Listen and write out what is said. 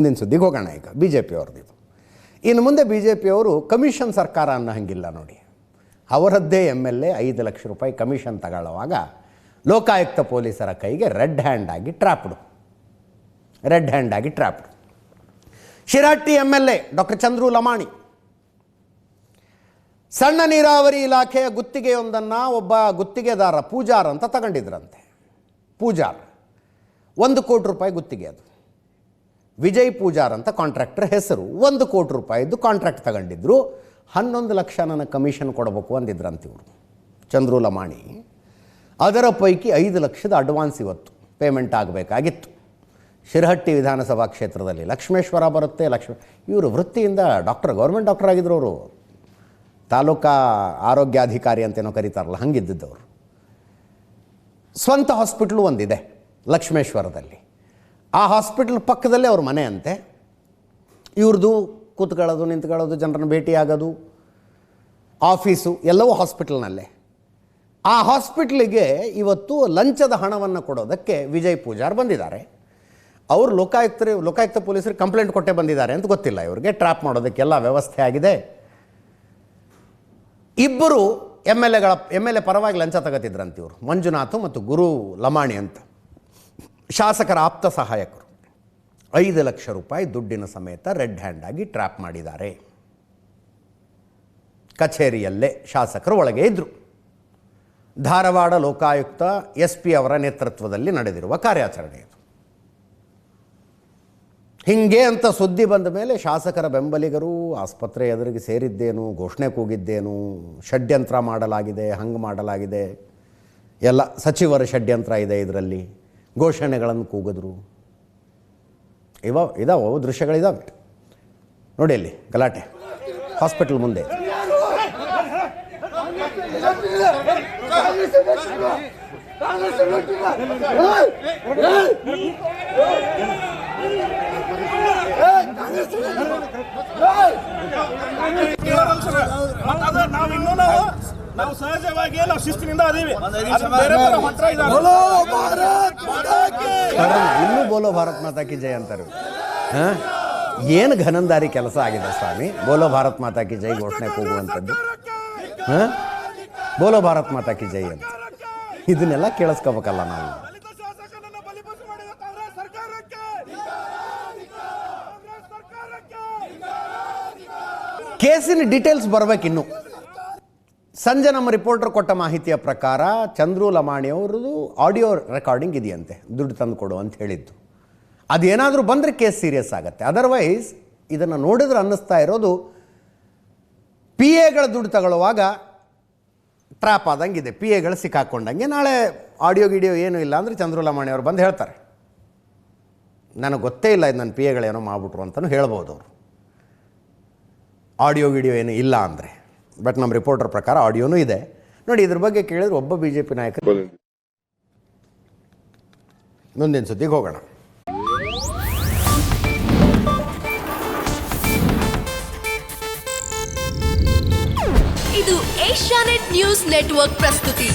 ಮುಂದಿನ ಸುದ್ದಿಗೆ ಹೋಗೋಣ. ಈಗ ಬಿ ಜೆ ಪಿಯವ್ರದ್ದು ಇನ್ನು ಮುಂದೆ ಬಿ ಜೆ ಪಿಯವರು ಕಮಿಷನ್ ಸರ್ಕಾರ ಅನ್ನೋ ಹಂಗಿಲ್ಲ ನೋಡಿ. ಅವರದ್ದೇ MLA 5 ಲಕ್ಷ ರೂಪಾಯಿ ಕಮಿಷನ್ ತಗೊಳ್ಳುವಾಗ ಲೋಕಾಯುಕ್ತ ಪೊಲೀಸರ ಕೈಗೆ ರೆಡ್ ಹ್ಯಾಂಡ್ ಆಗಿ ಟ್ರ್ಯಾಪ್ಡು. ಶಿರಹಟ್ಟಿ MLA ಡಾಕ್ಟರ್ ಚಂದ್ರು ಲಮಾಣಿ ಸಣ್ಣ ನೀರಾವರಿ ಇಲಾಖೆಯ ಗುತ್ತಿಗೆಯೊಂದನ್ನು ಒಬ್ಬ ಗುತ್ತಿಗೆದಾರ ಪೂಜಾರ್ ಅಂತ ತಗೊಂಡಿದ್ರಂತೆ. ಪೂಜಾರ್ 1 ಕೋಟಿ ರೂಪಾಯಿ ಗುತ್ತಿಗೆ. ಅದು ವಿಜಯ್ ಪೂಜಾರ್ ಅಂತ ಕಾಂಟ್ರಾಕ್ಟರ್ ಹೆಸರು. 1 ಕೋಟಿ ರೂಪಾಯಿದ್ದು ಕಾಂಟ್ರಾಕ್ಟ್ ತಗೊಂಡಿದ್ರು. 11 ಲಕ್ಷ ನನ್ನ ಕಮಿಷನ್ ಕೊಡಬೇಕು ಅಂದಿದ್ರಂತೆ ಇವರು ಚಂದ್ರು ಲಮಾಣಿ. ಅದರ ಪೈಕಿ 5 ಲಕ್ಷದ ಅಡ್ವಾನ್ಸ್ ಇವತ್ತು ಪೇಮೆಂಟ್ ಆಗಬೇಕಾಗಿತ್ತು. ಶಿರಹಟ್ಟಿ ವಿಧಾನಸಭಾ ಕ್ಷೇತ್ರದಲ್ಲಿ ಲಕ್ಷ್ಮೇಶ್ವರ ಬರುತ್ತೆ. ಇವರು ವೃತ್ತಿಯಿಂದ ಗೌರ್ಮೆಂಟ್ ಡಾಕ್ಟರ್ ಆಗಿದ್ರು. ಅವರು ತಾಲೂಕಾ ಆರೋಗ್ಯಾಧಿಕಾರಿ ಅಂತೇನೋ ಕರೀತಾರಲ್ಲ, ಹಂಗಿದ್ದವರು. ಸ್ವಂತ ಹಾಸ್ಪಿಟ್ಲು ಒಂದಿದೆ ಲಕ್ಷ್ಮೇಶ್ವರದಲ್ಲಿ. ಆ ಹಾಸ್ಪಿಟ್ಲ್ ಪಕ್ಕದಲ್ಲೇ ಅವ್ರ ಮನೆ ಅಂತೆ. ಇವ್ರದ್ದು ಕೂತ್ಕೊಳ್ಳೋದು, ನಿಂತ್ಕೊಳ್ಳೋದು, ಜನರನ್ನು ಭೇಟಿಯಾಗೋದು, ಆಫೀಸು ಎಲ್ಲವೂ ಹಾಸ್ಪಿಟಲ್ನಲ್ಲೇ. ಆ ಹಾಸ್ಪಿಟ್ಲಿಗೆ ಇವತ್ತು ಲಂಚದ ಹಣವನ್ನು ಕೊಡೋದಕ್ಕೆ ವಿಜಯ್ ಪೂಜಾರ್ ಬಂದಿದ್ದಾರೆ. ಅವರು ಲೋಕಾಯುಕ್ತ ಪೊಲೀಸರಿಗೆ ಕಂಪ್ಲೇಂಟ್ ಕೊಟ್ಟೆ ಬಂದಿದ್ದಾರೆ ಅಂತ ಗೊತ್ತಿಲ್ಲ ಇವ್ರಿಗೆ. ಟ್ರ್ಯಾಪ್ ಮಾಡೋದಕ್ಕೆಲ್ಲ ವ್ಯವಸ್ಥೆ ಆಗಿದೆ. ಇಬ್ಬರು MLA ಪರವಾಗಿ ಲಂಚ ತಗೋತಿದ್ರಂತೆ ಇವರು, ಮಂಜುನಾಥ್ ಮತ್ತು ಗುರು ಲಮಾಣಿ ಅಂತ, ಶಾಸಕರ ಆಪ್ತ ಸಹಾಯಕರು. 5 ಲಕ್ಷ ರೂಪಾಯಿ ದುಡ್ಡಿನ ಸಮೇತ ರೆಡ್ ಹ್ಯಾಂಡ್ ಆಗಿ ಟ್ರ್ಯಾಪ್ ಮಾಡಿದ್ದಾರೆ. ಕಚೇರಿಯಲ್ಲೇ ಶಾಸಕರು ಒಳಗೆ ಇದ್ದರು. ಧಾರವಾಡ ಲೋಕಾಯುಕ್ತ SP ಅವರ ನೇತೃತ್ವದಲ್ಲಿ ನಡೆದಿರುವ ಕಾರ್ಯಾಚರಣೆ ಇದು. ಹಿಂಗೆ ಅಂತ ಸುದ್ದಿ ಬಂದ ಮೇಲೆ ಶಾಸಕರ ಬೆಂಬಲಿಗರು ಆಸ್ಪತ್ರೆ ಎದುರಿಗೆ ಸೇರಿದ್ದೇನು, ಘೋಷಣೆ ಕೂಗಿದ್ದೇನು, ಷಡ್ಯಂತ್ರ ಮಾಡಲಾಗಿದೆ, ಹಂಗೆ ಮಾಡಲಾಗಿದೆ, ಎಲ್ಲ ಸಚಿವರ ಷಡ್ಯಂತ್ರ ಇದೆ ಇದರಲ್ಲಿ, ಘೋಷಣೆಗಳನ್ನು ಕೂಗಿದ್ರು. ಇದಾವೆ ದೃಶ್ಯಗಳಿದ್ದಾವೆ ನೋಡಿ. ಅಲ್ಲಿ ಗಲಾಟೆ ಹಾಸ್ಪಿಟಲ್ ಮುಂದೆ. ನಾವು ಸಹಜವಾಗಿ ನಾವು ಶಿಸ್ತಿನಿಂದ ಅದೀವಿ. ಇನ್ನೂ ಬೋಲೋ ಭಾರತ್ ಮಾತಾ ಕಿ ಜೈ ಅಂತಾರೆ. ಏನು ಘನಂದಾರಿ ಕೆಲಸ ಆಗಿದೆ ಸ್ವಾಮಿ. ಬೋಲೋ ಭಾರತ್ ಮಾತಾ ಕಿ ಜೈ ಘೋಷಣೆ ಕೂಗುವಂಥದ್ದು. ಬೋಲೋ ಭಾರತ್ ಮಾತಾ ಕಿ ಜೈ ಅಂತ ಇದನ್ನೆಲ್ಲ ಕೇಳಿಸ್ಕೋಬೇಕಲ್ಲ ನಾವು. ಕೇಸಿನ ಡೀಟೇಲ್ಸ್ ಬರಬೇಕಿನ್ನು. ಸಂಜೆ ನಮ್ಮ ರಿಪೋರ್ಟರ್ ಕೊಟ್ಟ ಮಾಹಿತಿಯ ಪ್ರಕಾರ ಚಂದ್ರು ಲಮಾಣಿ ಅವ್ರದ್ದು ಆಡಿಯೋ ರೆಕಾರ್ಡಿಂಗ್ ಇದೆಯಂತೆ ದುಡ್ಡು ತಂದು ಕೊಡು ಅಂತ ಹೇಳಿದ್ದು. ಅದೇನಾದರೂ ಬಂದರೆ ಕೇಸ್ ಸೀರಿಯಸ್ ಆಗುತ್ತೆ. ಅದರ್ವೈಸ್ ಇದನ್ನು ನೋಡಿದ್ರೆ ಅನ್ನಿಸ್ತಾ ಇರೋದು PAಗಳ ದುಡ್ಡು ತಗೊಳ್ಳುವಾಗ ಟ್ರ್ಯಾಪ್ ಆದಂಗಿದೆ, PAಗಳು ಸಿಕ್ಕಾಕೊಂಡಂಗೆ. ನಾಳೆ ಆಡಿಯೋ ಗಿಡಿಯೋ ಏನೂ ಇಲ್ಲ ಅಂದರೆ ಚಂದ್ರು ಲಮಾಣಿ ಅವರು ಬಂದು ಹೇಳ್ತಾರೆ, ನನಗೆ ಗೊತ್ತೇ ಇಲ್ಲ ಇದು ನನ್ನ PAಗಳೇನೋ ಮಾಡಿಬಿಟ್ರು ಅಂತಲೂ ಹೇಳ್ಬೋದು ಅವರು, ಆಡಿಯೋ ಗಿಡಿಯೋ ಏನೂ ಇಲ್ಲ ಅಂದರೆ. ಬಟ್ ನಮ್ಮ ರಿಪೋರ್ಟರ್ ಪ್ರಕಾರ ಆಡಿಯೋನೂ ಇದೆ ನೋಡಿ. ಇದ್ರ ಬಗ್ಗೆ ಕೇಳಿದ್ರೆ ಒಬ್ಬ BJP ನಾಯಕರು. ಮುಂದಿನ ಸುದ್ದಿಗೆ ಹೋಗೋಣ. ಇದು ಏಷ್ಯಾನೆಟ್ ನ್ಯೂಸ್ ನೆಟ್ವರ್ಕ್ ಪ್ರಸ್ತುತಿ.